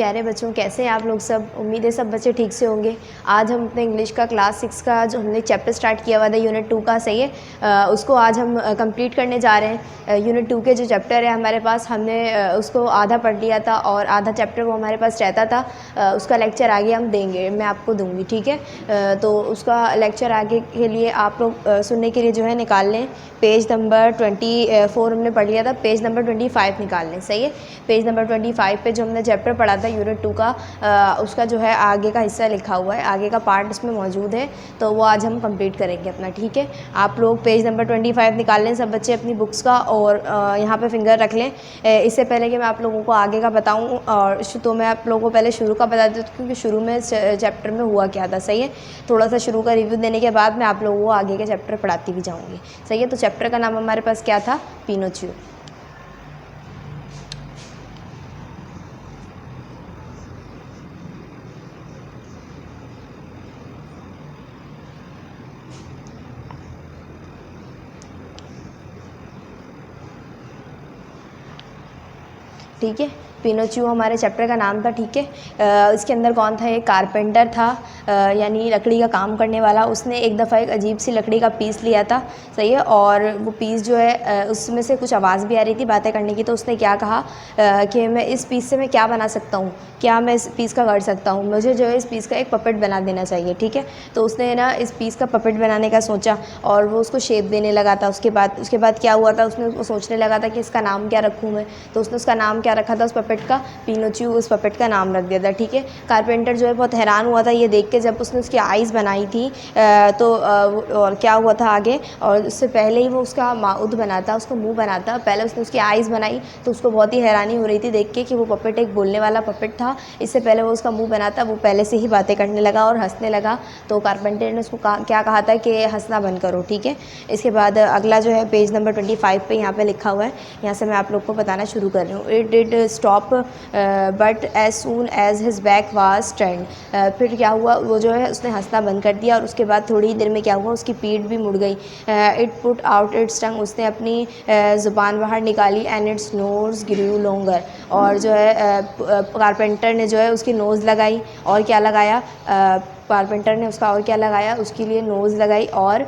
प्यारे बच्चों, कैसे हैं आप लोग सब। उम्मीद है सब बच्चे ठीक से होंगे। आज हम अपने इंग्लिश का क्लास 6 का जो हमने चैप्टर स्टार्ट किया हुआ था यूनिट 2 का, सही है, उसको आज हम कंप्लीट करने जा रहे हैं। यूनिट 2 के जो चैप्टर है हमारे पास, हमने उसको आधा पढ़ लिया था और आधा चैप्टर वो हमारे पास रहता था। उसका लेक्चर आगे हम देंगे, मैं आपको दूँगी, ठीक है। तो उसका लेक्चर आगे के लिए आप लोग सुनने के लिए जो है निकाल लें। पेज नंबर 24 हमने पढ़ लिया था, पेज नंबर 25 निकाल लें, सही है। पेज नंबर 25 पे जो हमने चैप्टर पढ़ा था यूनिट 2 का, उसका जो है आगे का हिस्सा लिखा हुआ है, आगे का पार्ट इसमें मौजूद है, तो वो आज हम कंप्लीट करेंगे अपना, ठीक है। आप लोग पेज नंबर 25 निकाल लें सब बच्चे अपनी बुक्स का, और यहाँ पे फिंगर रख लें। इससे पहले कि मैं आप लोगों को आगे का बताऊँ, और तो मैं आप लोगों को पहले शुरू का बता देती हूँ, क्योंकि शुरू में चैप्टर में हुआ क्या था, सही है। थोड़ा सा शुरू का रिव्यू देने के बाद मैं आप लोगों को आगे के चैप्टर पढ़ाती भी जाऊँगी, सही है। तो चैप्टर का नाम हमारे पास क्या था, पिनोचियो। ठीक है, पिनोचियो हमारे चैप्टर का नाम था, ठीक है। इसके अंदर कौन था, एक कारपेंटर था, यानी लकड़ी का काम करने वाला। उसने एक दफ़ा एक अजीब सी लकड़ी का पीस लिया था, सही है, और वो पीस जो है उसमें से कुछ आवाज़ भी आ रही थी बातें करने की। तो उसने क्या कहा कि मैं इस पीस से मैं क्या बना सकता हूँ, क्या मैं इस पीस का कर सकता हूँ, मुझे जो है इस पीस का एक पपेट बना देना चाहिए, ठीक है। तो उसने ना इस पीस का पपेट बनाने का सोचा और वो उसको शेप देने लगा था। उसके बाद क्या हुआ था, उसने सोचने लगा था कि इसका नाम क्या रखूँ मैं। तो उसने उसका नाम क्या रखा था उस पपेट का, पिनोचियो, उस पपेट का नाम रख दिया था, ठीक है। कारपेंटर जो है बहुत हैरान हुआ था ये देख के, जब उसने उसकी आइज़ बनाई थी। और क्या हुआ था आगे, और उससे पहले ही वो उसका माउथ बनाता, उसका मुंह बनाता, पहले उसने उसकी आइज़ बनाई, तो उसको बहुत ही हैरानी हो रही थी देख के कि वो पपेट एक बोलने वाला पपेट था। इससे पहले वो उसका मुंह बनाता, वो पहले से ही बातें करने लगा और हंसने लगा। तो कारपेंटर ने उसको क्या कहा था कि हंसना बंद करो, ठीक है। इसके बाद अगला जो है पेज नंबर 25 पे यहाँ पे लिखा हुआ है, यहाँ से मैं आप लोग को बताना शुरू कर रही हूँ। It did stop but as soon as his back was turn. फिर क्या हुआ, वो जो है उसने हंसना बंद कर दिया, और उसके बाद थोड़ी ही देर में क्या हुआ, उसकी पीठ भी मुड़ गई। It put out its tongue, उसने अपनी ज़ुबान बाहर निकाली। And its nose grew longer, और जो है कारपेंटर ने जो है उसकी नोज़ लगाई। और क्या लगाया, कारपेंटर ने उसका और क्या लगाया, उसके लिए नोज़ लगाई, और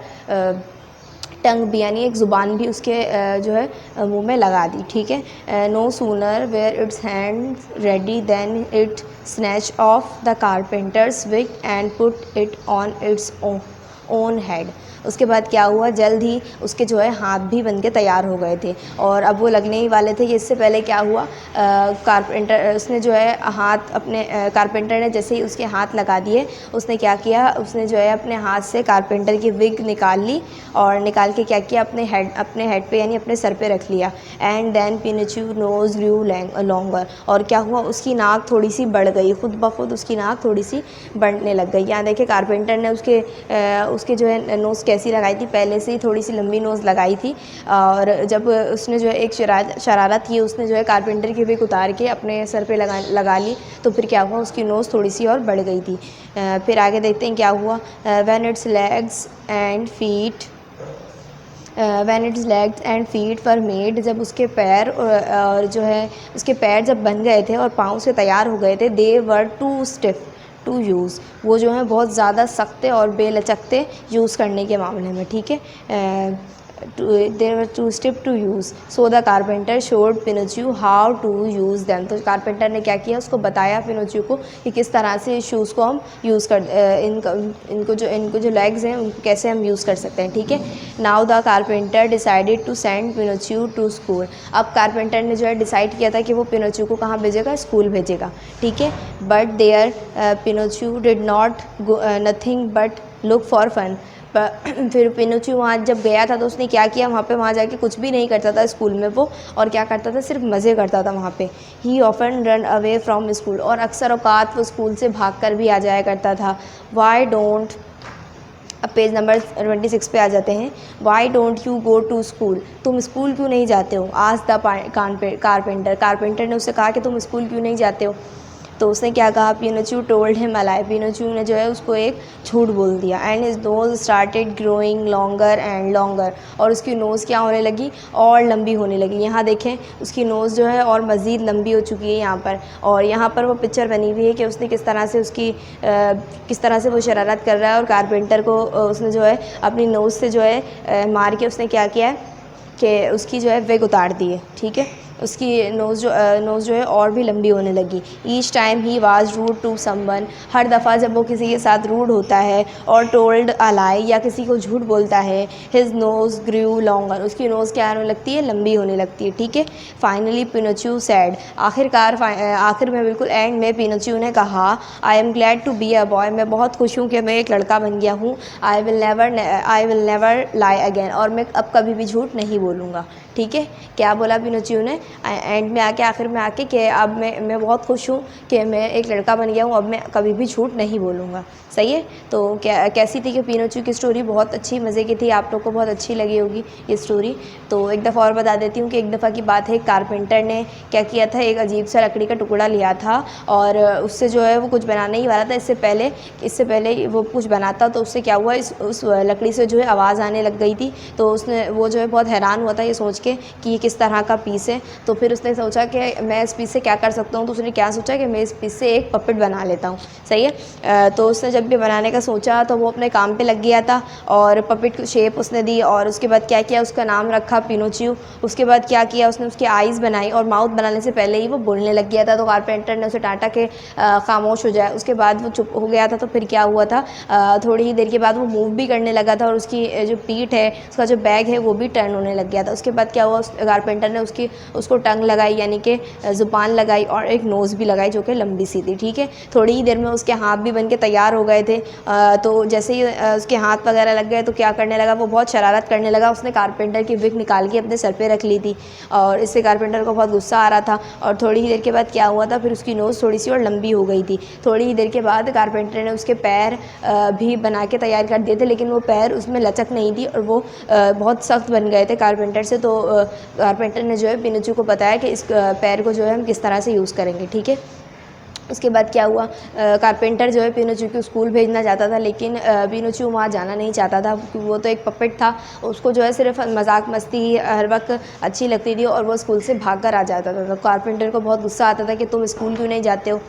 टंग भी, यानी एक ज़ुबान भी उसके जो है मुंह में लगा दी, ठीक है। No sooner were its hand ready then it snatch off the carpenter's wig and put it on its own head. उसके बाद क्या हुआ, जल्द ही उसके जो है हाथ भी बन के तैयार हो गए थे, और अब वो लगने ही वाले थे। इससे पहले क्या हुआ, कारपेंटर उसने जो है हाथ अपने कारपेंटर ने जैसे ही उसके हाथ लगा दिए, उसने क्या किया, उसने जो है अपने हाथ से कारपेंटर की विग निकाल ली, और निकाल के क्या किया, अपने हेड पे यानी अपने सर पे रख लिया। And then Pinocchio nose grew longer, और क्या हुआ, उसकी नाक थोड़ी सी बढ़ गई, खुद ब खुद उसकी नाक थोड़ी सी बढ़ने लग गई। यहाँ देखिए कारपेंटर ने उसके जो है नोज़ कैसी लगाई थी, पहले से ही थोड़ी सी लंबी नोज़ लगाई थी, और जब उसने जो है एक शरारत की, उसने जो है कारपेंटर की विग उतार के अपने सर पे लगा ली, तो फिर क्या हुआ, उसकी नोज़ थोड़ी सी और बढ़ गई थी। फिर आगे देखते हैं क्या हुआ। When it's legs and feet were made, जब उसके पैर और जो है उसके पैर जब बन गए थे और पाँव से तैयार हो गए थे, दे वर टू स्टिफ टू यूज़, वो जो है बहुत ज़्यादा सख्त और बेलचकते यूज़ करने के मामले में, ठीक है। they were too stiff to use, so the carpenter showed Pinocchio how to use them। तो कारपेंटर ने क्या किया, उसको बताया पिनोचियो को कि किस तरह से इस शूज़ को हम यूज़ कर इनको जो लेग्स हैं उनको कैसे हम यूज़ कर सकते हैं, ठीक है। Now the carpenter decided to send Pinocchio to school. अब कारपेंटर ने जो है डिसाइड किया था कि वो पिनोचियो को कहाँ भेजेगा, स्कूल भेजेगा, ठीक है। But there Pinocchio did not nothing but look for fun. फिर पिनोचियो वहाँ जब गया था तो उसने क्या किया, वहाँ जाके कुछ भी नहीं करता था स्कूल में वो, और क्या करता था, सिर्फ मज़े करता था वहाँ पे। ही often run away from school, और अक्सर औकात वो स्कूल से भाग कर भी आ जाया करता था। वाई डोंट, अब पेज नंबर 26 पे आ जाते हैं। Why don't you go to school, तुम स्कूल क्यों नहीं जाते हो। आज द कारपेंटर ने उससे कहा कि तुम स्कूल क्यों नहीं जाते हो। तो उसने क्या कहा, Pinocchio told him a lie, Pinocchio ने जो है उसको एक झूठ बोल दिया। And his nose started growing longer and longer, और उसकी नोज़ क्या होने लगी, और लंबी होने लगी। यहाँ देखें उसकी नोज़ जो है और मज़ीद लंबी हो चुकी है यहाँ पर, और यहाँ पर वो पिक्चर बनी हुई है कि उसने किस तरह से उसकी किस तरह से वो शरारत कर रहा है, और कारपेंटर को उसने जो है अपनी नोज़ से जो है मार के उसने क्या किया है कि उसकी जो है विग उतार दी है। ठीक है, उसकी नोज़ जो है और भी लंबी होने लगी। Each time he was rude to someone, हर दफ़ा जब वो किसी के साथ रूड होता है, और टोल्ड अ लाई, या किसी को झूठ बोलता है, हिज नोज़ ग्रू लॉन्गर, उसकी नोज़ क्या होने लगती है, लंबी होने लगती है। ठीक है, फाइनली पिनोचियो सैड, आखिर में बिल्कुल एंड में पिनोचियो ने कहा, I am glad to be a boy, मैं बहुत खुश हूँ कि मैं एक लड़का बन गया हूँ। I will never lie again, और मैं अब कभी भी झूठ नहीं बोलूँगा। ठीक है, क्या बोला पिनोचियो ने एंड में आके, आखिर में आके, कि अब मैं बहुत खुश हूँ कि मैं एक लड़का बन गया हूँ, अब मैं कभी भी झूठ नहीं बोलूँगा। सही है, तो कैसी थी कि पिनोचियो की स्टोरी बहुत अच्छी मज़े की थी, आप लोग को बहुत अच्छी लगी होगी ये स्टोरी। तो एक दफ़ा और बता देती हूँ कि एक दफ़ा की बात है, कारपेंटर ने क्या किया था, एक अजीब सा लकड़ी का टुकड़ा लिया था, और उससे जो है वो कुछ बनाने ही वाला था। इससे पहले वो कुछ बनाता तो उससे क्या हुआ, उस लकड़ी से जो है आवाज़ आने लग गई थी। तो वो जो है बहुत हैरान हुआ था ये सोच के कि ये किस तरह का पीस है। तो फिर उसने सोचा कि मैं इस पीस से क्या कर सकता हूँ, तो उसने क्या सोचा कि मैं इस पीस से एक पपेट बना लेता हूँ। सही है, तो उसने जब भी बनाने का सोचा तो वो अपने काम पे लग गया था, और पपेट की शेप उसने दी, और उसके बाद क्या किया, उसका नाम रखा पिनोचियो। उसके बाद क्या किया, उसने उसकी आइज़ बनाई, और माउथ बनाने से पहले ही वो बोलने लग गया था। तो कारपेंटर ने उसे डांटा कि खामोश हो जाए। उसके बाद वो चुप हो गया था। तो फिर क्या हुआ था, थोड़ी ही देर के बाद वो मूव भी करने लगा था, और उसकी जो पीठ है, उसका जो बैग है, वो भी टर्न होने लग गया था। उसके बाद क्या हुआ, कारपेंटर ने उसको टंग लगाई, यानी कि ज़ुबान लगाई, और एक नोज़ भी लगाई जो कि लंबी सी थी। ठीक है, थोड़ी ही देर में उसके हाथ भी बन के तैयार हो गए थे। तो जैसे ही उसके हाथ वगैरह लग गए तो क्या करने लगा, वो बहुत शरारत करने लगा। उसने कारपेंटर की विग निकाल के अपने सर पे रख ली थी, और इससे कारपेंटर को बहुत गुस्सा आ रहा था। और थोड़ी ही देर के बाद क्या हुआ था, फिर उसकी नोज़ थोड़ी सी और लंबी हो गई थी। थोड़ी ही देर के बाद कारपेंटर ने उसके पैर भी बना के तैयार कर दिए थे, लेकिन वो पैर उसमें लचक नहीं थी, और वो बहुत सख्त बन गए थे कारपेंटर से। तो कारपेंटर ने जो है पिनोचियो को बताया कि इस पैर को जो है हम किस तरह से यूज़ करेंगे। ठीक है, उसके बाद क्या हुआ, कारपेंटर जो है पिनोचियो को स्कूल भेजना चाहता था, लेकिन पिनोचियो वहाँ जाना नहीं चाहता था, क्योंकि वो तो एक पपेट था। उसको जो है सिर्फ मजाक मस्ती हर वक्त अच्छी लगती थी, और वो स्कूल से भाग कर आ जाता था। तो कारपेंटर को बहुत गुस्सा आता था कि तुम स्कूल क्यों नहीं जाते हो,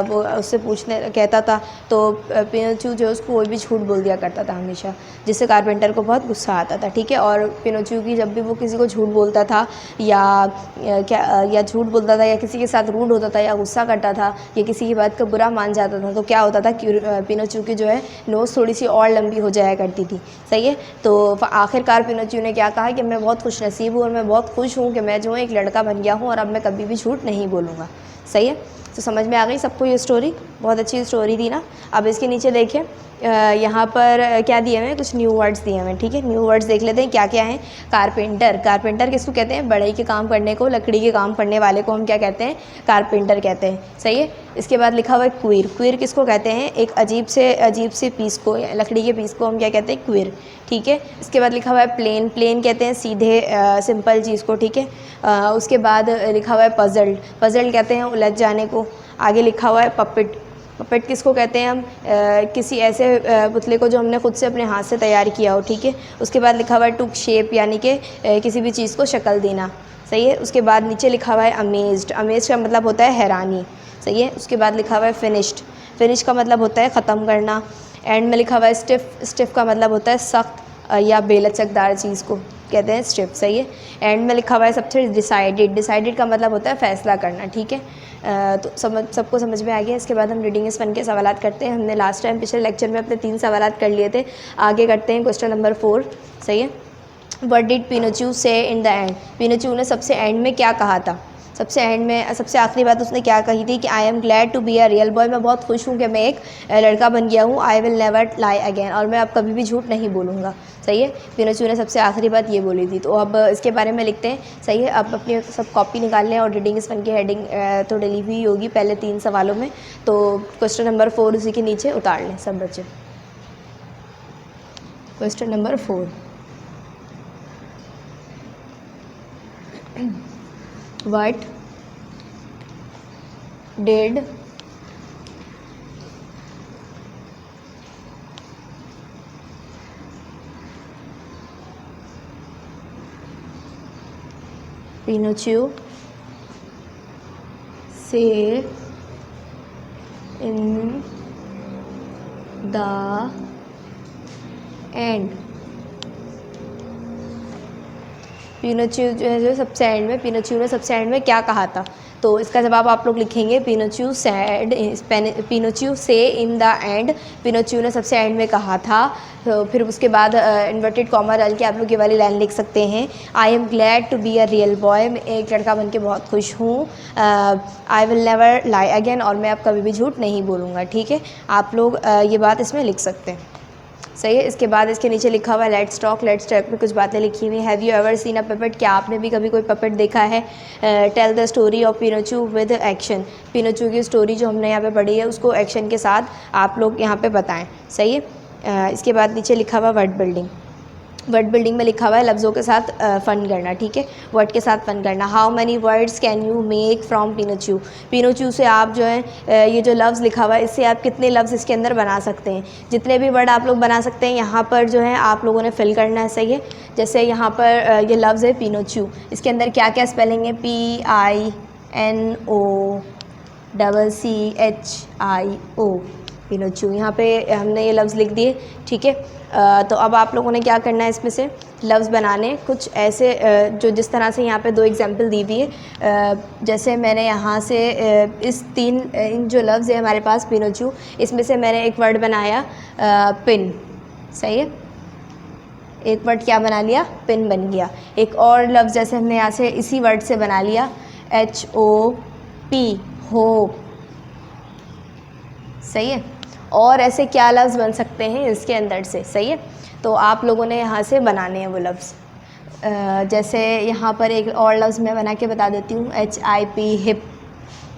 वो उससे पूछने कहता था। तो पिनोचियो जो है उसको कोई भी झूठ बोल दिया करता था हमेशा, जिससे कारपेंटर को बहुत गुस्सा आता था। ठीक है, और पिनोचियो की जब भी वो किसी को झूठ बोलता था, या झूठ बोलता था, या किसी के साथ रूड होता था, या गुस्सा करता था, या किसी की बात का बुरा मान जाता था, तो क्या होता था कि पिनोचियो की जो है नोज़ थोड़ी सी और लंबी हो जाया करती थी। सही है, तो आखिरकार पिनोचियो ने क्या कहा कि मैं बहुत खुशनसीब हूँ, और मैं बहुत खुश हूँ कि मैं जो है एक लड़का बन गया हूँ, और अब मैं कभी भी झूठ नहीं बोलूँगा। सही है, तो समझ में आ गई सबको ये स्टोरी, बहुत अच्छी स्टोरी थी ना। अब इसके नीचे देखिए, यहाँ पर क्या दिए हुए हैं, कुछ न्यू वर्ड्स दिए हुए हैं। ठीक है, न्यू वर्ड्स देख लेते हैं क्या क्या हैं। कारपेंटर किसको कहते हैं, बढ़ई के काम करने को, लकड़ी के काम करने वाले को हम क्या कहते हैं, कारपेंटर कहते हैं। सही है, इसके बाद लिखा हुआ है क्वीर किसको कहते हैं, एक अजीब से पीस को, लकड़ी के पीस को हम क्या कहते हैं, क्वीर। ठीक है, इसके बाद लिखा हुआ है प्लेन कहते हैं सीधे सिंपल चीज़ को। ठीक है, उसके बाद लिखा हुआ है पजल्ड कहते हैं उलझ जाने को। आगे लिखा हुआ है पपेट किसको कहते हैं हम, किसी ऐसे पुतले को जो हमने खुद से अपने हाथ से तैयार किया हो। ठीक है, उसके बाद लिखा हुआ है टुक शेप, यानी कि किसी भी चीज़ को शक्ल देना। सही है, उसके बाद नीचे लिखा हुआ है अमेज्ड का मतलब होता है हैरानी। सही है, उसके बाद लिखा हुआ है फिनिश का मतलब होता है ख़त्म करना। एंड में लिखा हुआ है स्टिफ का मतलब होता है सख्त या बेलचकदार चीज़ को कहते हैं स्टिफ। सही है, एंड में लिखा हुआ है सबसे डिसाइडेड का मतलब होता है फैसला करना। ठीक है, तो सबको समझ में आ गया। इसके बाद हम रीडिंग इस फन के सवालात करते हैं। हमने लास्ट टाइम पिछले लेक्चर में अपने 3 सवालात कर लिए थे, आगे करते हैं क्वेश्चन नंबर 4। सही है, व्हाट डिड पिनोचियो से इन द एंड, पिनोचियो ने सबसे एंड में क्या कहा था, सबसे एंड में सबसे आखिरी बात उसने क्या कही थी कि I am glad to be a real boy, मैं बहुत खुश हूँ कि मैं एक लड़का बन गया हूँ। I will never lie again, और मैं अब कभी भी झूठ नहीं बोलूँगा। सही है, पिनोचियो ने सबसे आखिरी बात ये बोली थी। तो अब इसके बारे में लिखते हैं। सही है, अब अपनी सब कॉपी निकाल लें, और रीडिंग इस फन की हेडिंग तो डली हुई होगी पहले 3 सवालों में। तो क्वेश्चन नंबर 4 उसी के नीचे उतार लें सब बच्चे। Question number 4, what did Pinocchio say in the end। Pinocchio जो सबसे एंड में, पिनोचियो ने सबसे एंड में क्या कहा था? तो इसका जवाब आप लोग लिखेंगे पिनोचियो सैड, पिनोचियो से इन द एंड, पिनोचियो ने सबसे एंड में कहा था। तो फिर उसके बाद इन्वर्टेड कॉमा डाल के आप लोग ये वाली लाइन लिख सकते हैं, I am glad to be a real boy, मैं एक लड़का बन के बहुत खुश हूँ। I will never lie again, और मैं अब कभी भी झूठ नहीं बोलूँगा। ठीक है, आप लोग ये बात इसमें लिख सकते हैं। सही है। इसके बाद इसके नीचे लिखा हुआ है लेट्स टॉक। लेट्स टॉक में कुछ बातें लिखी हुई। Have you ever seen a puppet, क्या आपने भी कभी कोई पपेट देखा है? Tell the story of Pinocchio with action, Pinocchio की स्टोरी जो हमने यहाँ पे पढ़ी है उसको एक्शन के साथ आप लोग यहाँ पे बताएं। सही है। इसके बाद नीचे लिखा हुआ वर्ड बिल्डिंग। वर्ड बिल्डिंग में लिखा हुआ है लफ्ज़ों के साथ फ़न करना। ठीक है, वर्ड के साथ फ़न करना। How many words can you make from Pinocchio, Pinocchio से आप जो है ये जो लफ्ज़ लिखा हुआ है इससे आप कितने लफ्ज़ इसके अंदर बना सकते हैं? जितने भी वर्ड आप लोग बना सकते हैं यहाँ पर जो है आप लोगों ने फिल करना है। सही है। जैसे यहाँ पर ये लफ्ज़ है पिनोचियो, इसके अंदर क्या क्या स्पेलिंग है? PINOCCHIO, Pinocchio. यहाँ पे हमने ये लफ्ज़ लिख दिए। ठीक है, तो अब आप लोगों ने क्या करना है, इसमें से लफ्ज़ बनाने कुछ ऐसे जो जिस तरह से यहाँ पे दो एग्जांपल दी हुई है। जैसे मैंने यहाँ से इन जो लफ्ज़ है हमारे पास पिनोचियो, इसमें से मैंने एक वर्ड बनाया पिन। सही है, एक वर्ड क्या बना लिया? पिन बन गया। एक और लफ्ज़ जैसे हमने यहाँ से इसी वर्ड से बना लिया HOP, होप। सही है। और ऐसे क्या लफ्ज़ बन सकते हैं इसके अंदर से? सही है, तो आप लोगों ने यहाँ से बनाने हैं वो लफ्ज़। जैसे यहाँ पर एक और लफ्ज़ मैं बना के बता देती हूँ, HIP, हिप।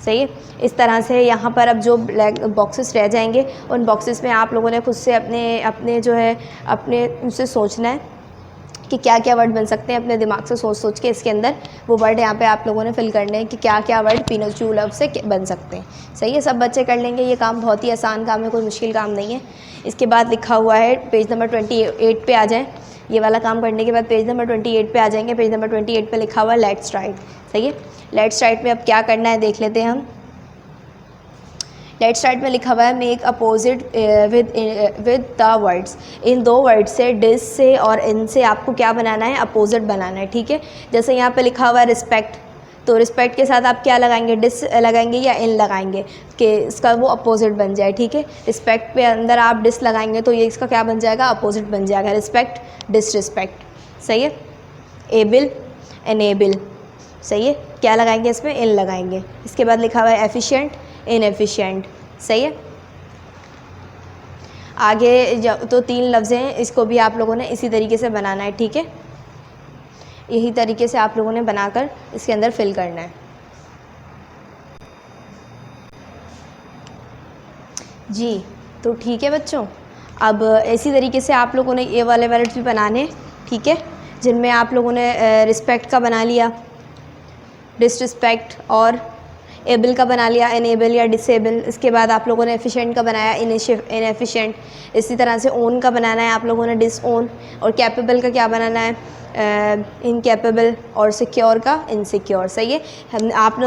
सही है। इस तरह से यहाँ पर अब जो ब्लैक बॉक्सेस रह जाएंगे उन बॉक्सेस में आप लोगों ने खुद से अपने जो है अपने उनसे सोचना है कि क्या क्या वर्ड बन सकते हैं। अपने दिमाग से सोच सोच के इसके अंदर वो वर्ड यहाँ पे आप लोगों ने फिल करने हैं कि क्या क्या वर्ड पिनोचियो लफ्ज़ से बन सकते हैं। सही है, सब बच्चे कर लेंगे। ये काम बहुत ही आसान काम है, कोई मुश्किल काम नहीं है। इसके बाद लिखा हुआ है पेज नंबर 28 पे आ जाए। ये वाला काम करने के बाद पेज नंबर 28 पे आ जाएंगे। पेज नंबर 28 पे लिखा हुआ है लेट्स राइट। सही है, लेट्स राइट में अब क्या करना है देख लेते हैं हम। लेट्स राइट में लिखा हुआ है make opposite with the words, इन दो वर्ड से डिस से और इन से आपको क्या बनाना है? अपोजिट बनाना है। ठीक है, जैसे यहाँ पे लिखा हुआ है रिस्पेक्ट, तो रिस्पेक्ट के साथ आप क्या लगाएंगे? डिस लगाएंगे या इन लगाएंगे कि इसका वो अपोजिट बन जाए। ठीक है, रिस्पेक्ट पे अंदर आप डिस लगाएंगे तो ये इसका क्या बन जाएगा? अपोजिट बन जाएगा, रिस्पेक्ट डिसरिस्पेक्ट। सही है। Able, enable. सही है, क्या लगाएंगे इसमें? इन लगाएंगे। इसके बाद लिखा हुआ है एफिशिएंट, इनएफिशिएंट। सही है। आगे तो 3 लफ्ज़ हैं, इसको भी आप लोगों ने इसी तरीके से बनाना है। ठीक है, यही तरीके से आप लोगों ने बनाकर इसके अंदर फिल करना है। जी, तो ठीक है बच्चों, अब इसी तरीके से आप लोगों ने ये वाले वर्ड्स भी बनाने। ठीक है, जिनमें आप लोगों ने रिस्पेक्ट का बना लिया, डिसरिस्पेक्ट और एबल का बना लिया, इनेबल या डिसेबल। इसके बाद आप लोगों ने एफिशिएंट का बनाया, इनएफिशिएंट। इसी तरह से ओन का बनाना है आप लोगों ने, डिसओन। और कैपेबल का क्या बनाना है? इनकैपेबल। और सिक्योर का इनसिक्योर। सही है। आप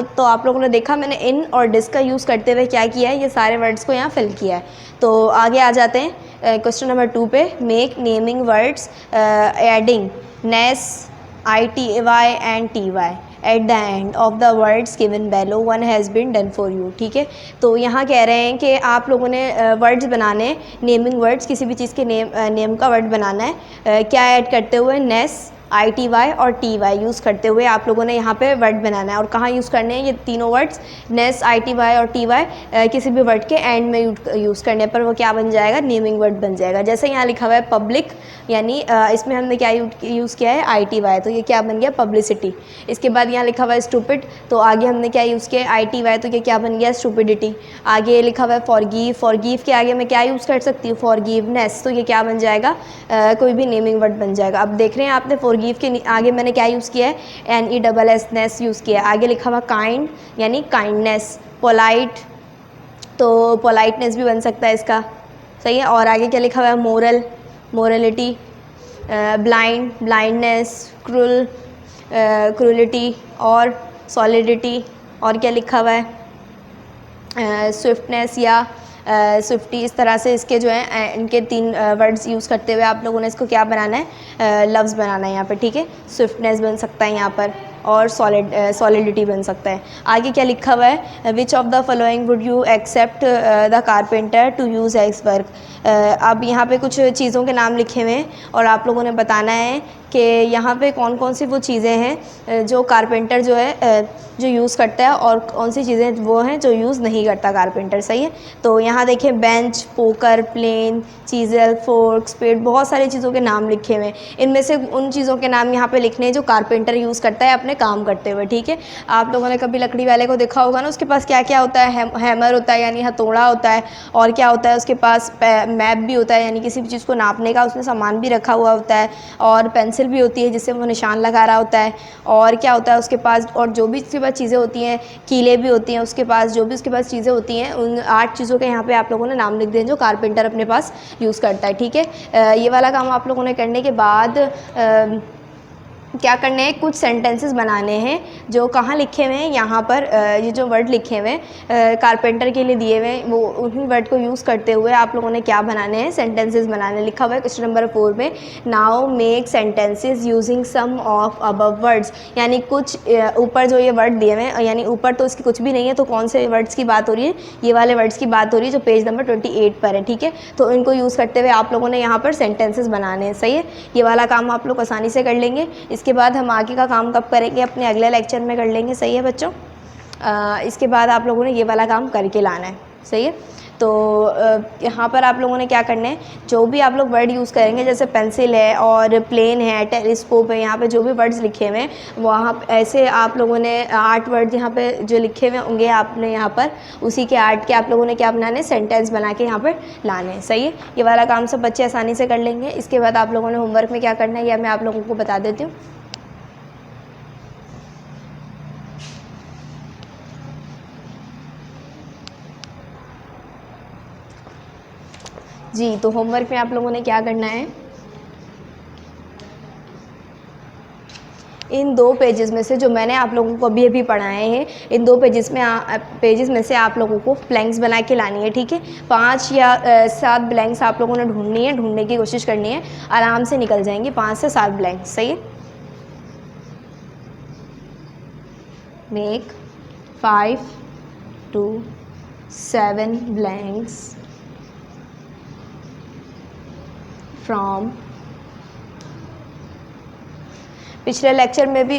लोगों ने देखा मैंने इन और डिस का यूज़ करते हुए क्या किया है, ये सारे वर्ड्स को यहाँ फिल किया है। तो आगे आ जाते हैं क्वेश्चन नंबर 2 पे। Make naming words adding ness ITY and TY at the end of the words given below, one has been done for you. ठीक है, तो यहाँ कह रहे हैं कि आप लोगों ने वर्ड्स बनाने, नेमिंग वर्ड्स, किसी भी चीज़ के नेम का वर्ड बनाना है। क्या ऐड करते हुए? नेस, ITY और TY यूज़ करते हुए आप लोगों ने यहाँ पे वर्ड बनाना है। और कहाँ यूज़ करने हैं ये तीनों वर्ड्स? नेस, ITY और TY किसी भी वर्ड के एंड में यूज़ करने पर वो क्या बन जाएगा? नेमिंग वर्ड बन जाएगा। जैसे यहाँ लिखा हुआ है पब्लिक, यानी इसमें हमने क्या यूज़ किया है? ITY, तो ये क्या बन गया? पब्लिसिटी। इसके बाद यहाँ लिखा हुआ है स्टूपिड, तो आगे हमने क्या यूज़ किया है? ITY, तो ये क्या बन गया? स्टूपिडिटी। आगे लिखा हुआ है फॉरगिव, फॉरगिव के आगे मैं क्या यूज़ कर सकती हूँ? फॉरगिवनेस, तो ये क्या बन जाएगा? कोई भी नेमिंग वर्ड बन जाएगा। अब देख रहे हैं आपने फॉरगिव के आगे मैंने क्या यूज़ किया है? NESS यूज़ किया है। आगे लिखा हुआ काइंड यानी काइंडनेस। पोलाइट, तो पोलाइटनेस भी बन सकता है इसका। सही है। और आगे क्या लिखा हुआ है? Moral, morality. Blind, blindness. Cruel, cruelty और सॉलिडिटी, और क्या लिखा हुआ है, स्विफ्टनेस या स्विफ्टी, इस तरह से इसके जो है इनके 3 वर्ड्स यूज़ करते हुए आप लोगों ने इसको क्या बनाना है, लफ्ज़ बनाना है यहाँ पर, ठीक है। स्विफ्टनेस बन सकता है यहाँ पर, और सॉलिडिटी बन सकता है। आगे क्या लिखा हुआ है, which of the following would you expect the carpenter to use as work. अब यहाँ पे कुछ चीज़ों के नाम लिखे हुए हैं और आप लोगों ने बताना है कि यहाँ पे कौन कौन सी वो चीज़ें हैं जो कारपेंटर जो है जो यूज़ करता है, और कौन सी चीज़ें वो हैं जो यूज़ नहीं करता कारपेंटर, सही है। तो यहाँ देखें, bench, poker, plane, chisel, fork, spade, बहुत सारी चीज़ों के नाम लिखे हुए हैं। इनमें से उन चीज़ों के नाम यहाँ पे लिखने हैं जो कारपेंटर यूज़ करता है अपने काम करते हुए, ठीक है। आप लोगों ने कभी लकड़ी वाले को देखा होगा ना, उसके पास क्या क्या होता है, हैमर होता है यानी हथौड़ा होता है, और क्या होता है उसके पास मैप भी होता है यानी किसी भी चीज़ को नापने का उसमें सामान भी रखा हुआ होता है, और पेंसिल भी होती है जिससे वो निशान लगा रहा होता है, और क्या होता है उसके पास, और जो भी उसके पास चीज़ें होती हैं, कीले भी होती हैं उसके पास, जो भी उसके पास चीज़ें होती हैं, उन 8 चीज़ों के यहाँ पे आप लोगों ने नाम लिख दिए जो कारपेंटर अपने पास यूज़ करता है, ठीक है। ये वाला काम आप लोगों ने करने के बाद क्या करने हैं, कुछ सेंटेंसेस बनाने हैं जो कहाँ लिखे हुए हैं, यहाँ पर ये जो वर्ड लिखे हुए हैं कारपेंटर के लिए दिए हुए हैं, वो उन्हीं वर्ड को यूज़ करते हुए आप लोगों ने क्या बनाने हैं, सेंटेंसेस बनाने। लिखा हुआ है क्वेश्चन नंबर 4 में, now make sentences using some of above words, यानी कुछ ऊपर जो ये वर्ड दिए हुए हैं, यानी ऊपर तो इसकी कुछ भी नहीं है, तो कौन से वर्ड्स की बात हो रही है, ये वाले वर्ड्स की बात हो रही है जो पेज नंबर 28 पर है, ठीक है। तो इनको यूज़ करते हुए आप लोगों ने यहाँ पर सेंटेंसेस बनाने हैं, सही है। ये वाला काम आप लोग आसानी से कर लेंगे। इसके बाद हम आगे का काम कब करेंगे, अपने अगले लेक्चर में कर लेंगे, सही है बच्चों। इसके बाद आप लोगों ने ये वाला काम करके लाना है, सही है। तो यहाँ पर आप लोगों ने क्या करना है, जो भी आप लोग वर्ड यूज़ करेंगे, जैसे पेंसिल है और प्लेन है, टेलीस्कोप है, यहाँ पे जो भी वर्ड्स लिखे हुए हैं वहाँ ऐसे आप लोगों ने 8 वर्ड यहाँ पे जो लिखे हुए होंगे आपने यहाँ पर, उसी के 8 के आप लोगों ने क्या बनाने, सेंटेंस बना के यहाँ पर लाने हैं, सही है। ये वाला काम सब बच्चे आसानी से कर लेंगे। इसके बाद आप लोगों ने होमवर्क में क्या करना है, यह मैं आप लोगों को बता देती हूँ। जी, तो होमवर्क में आप लोगों ने क्या करना है, इन 2 पेजेस में से जो मैंने आप लोगों को अभी अभी पढ़ाए हैं, इन 2 पेजेस में से आप लोगों को ब्लैंक्स बना के लानी है, ठीक है। 5 या 7 ब्लैंक्स आप लोगों ने ढूंढने की कोशिश करनी है, आराम से निकल जाएंगे 5 से 7 ब्लैंक्स, सही है। Make 5 to 7 blanks from. पिछले लेक्चर में भी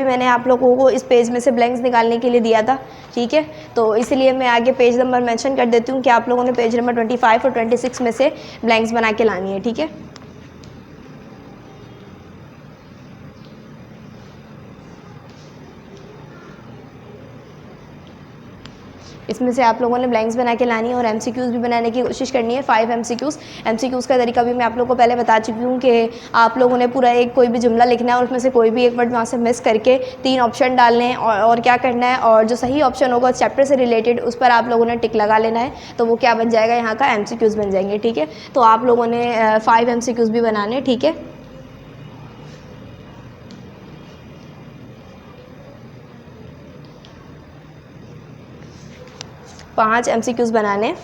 मैंने आप लोगों को इस पेज में से ब्लैंक्स निकालने के लिए दिया था, ठीक है। तो इसलिए मैं आगे पेज नंबर मेंशन कर देती हूँ कि आप लोगों ने पेज नंबर 25 और 26 में से ब्लैंक्स बना के लानी है, ठीक है। इसमें से आप लोगों ने ब्लैंक्स बना के लानी है और एमसीक्यूज़ भी बनाने की कोशिश करनी है। 5 एमसीक्यूज़ का तरीका भी मैं आप लोगों को पहले बता चुकी हूँ कि आप लोगों ने पूरा एक कोई भी जुमला लिखना है और उसमें से कोई भी एक वर्ड वहाँ से मिस करके 3 ऑप्शन डालने हैं और क्या करना है, और जो सही ऑप्शन होगा चैप्टर से रिलेटेड उस पर आप लोगों ने टिक लगा लेना है, तो वो क्या बन जाएगा, यहाँ का एमसीक्यूज़ बन जाएंगे, ठीक है। तो आप लोगों ने 5 एमसीक्यूज़ भी बनाने, ठीक है। पाँच एमसीक्यूज़ बनाने।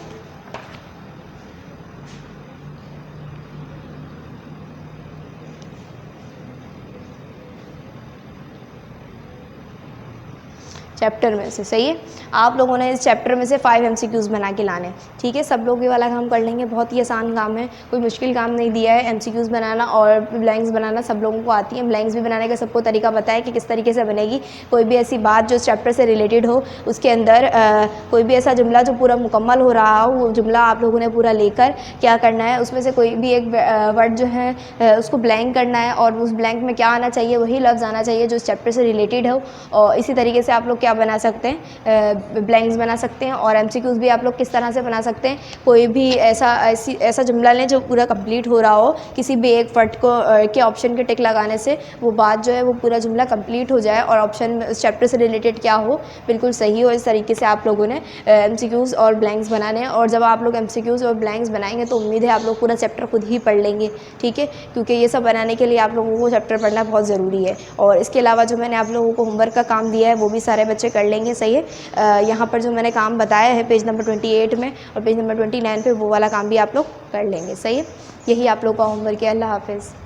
चैप्टर में से, सही है। आप लोगों ने इस चैप्टर में से 5 एमसीक्यूज़ बना के लाने, ठीक है। सब लोग ये वाला काम कर लेंगे, बहुत ही आसान काम है, कोई मुश्किल काम नहीं दिया है। एमसीक्यूज़ बनाना और ब्लैंक्स बनाना सब लोगों को आती है। ब्लैंक्स भी बनाने का सबको तरीका पता है कि किस तरीके से बनेगी। कोई भी ऐसी बात जो चैप्टर से रिलेटेड हो, उसके अंदर कोई भी ऐसा जुमला जो पूरा मुकम्मल हो रहा हो, वो जुमला आप लोगों ने पूरा लेकर क्या करना है, उसमें से कोई भी एक वर्ड जो है उसको ब्लैंक करना है और उस ब्लैंक में क्या आना चाहिए, वही लफ्ज़ आना चाहिए जो इस चैप्टर से रिलेटेड हो। और इसी तरीके से आप लोग क्या बना सकते हैं, ब्लैंक्स बना सकते हैं। और MCQs भी आप लोग किस तरह से बना सकते हैं, कोई भी ऐसा जुमला लें जो पूरा कंप्लीट हो रहा हो, किसी भी एक फट को के ऑप्शन के टिक लगाने से वो बात जो है वो पूरा जुमला कंप्लीट हो जाए और ऑप्शन चैप्टर से रिलेटेड क्या हो बिल्कुल सही हो। इस तरीके से आप लोगों ने MCQs और ब्लैंक्स बनाने हैं। और जब आप लोग MCQs और ब्लैंक्स बनाएंगे तो उम्मीद है आप लोग पूरा चैप्टर खुद ही पढ़ लेंगे, ठीक है, क्योंकि ये सब बनाने के लिए आप लोगों को चैप्टर पढ़ना बहुत ज़रूरी है। और इसके अलावा जो मैंने आप लोगों को होमवर्क का काम दिया है वो भी सारे बच्चे कर लेंगे, सही है। यहाँ पर जो मैंने काम बताया है पेज नंबर 28 में और पेज नंबर 29 पे वो वाला काम भी आप लोग कर लेंगे, सही है। यही आप लोग का होमवर्क है। अल्लाह हाफिज़।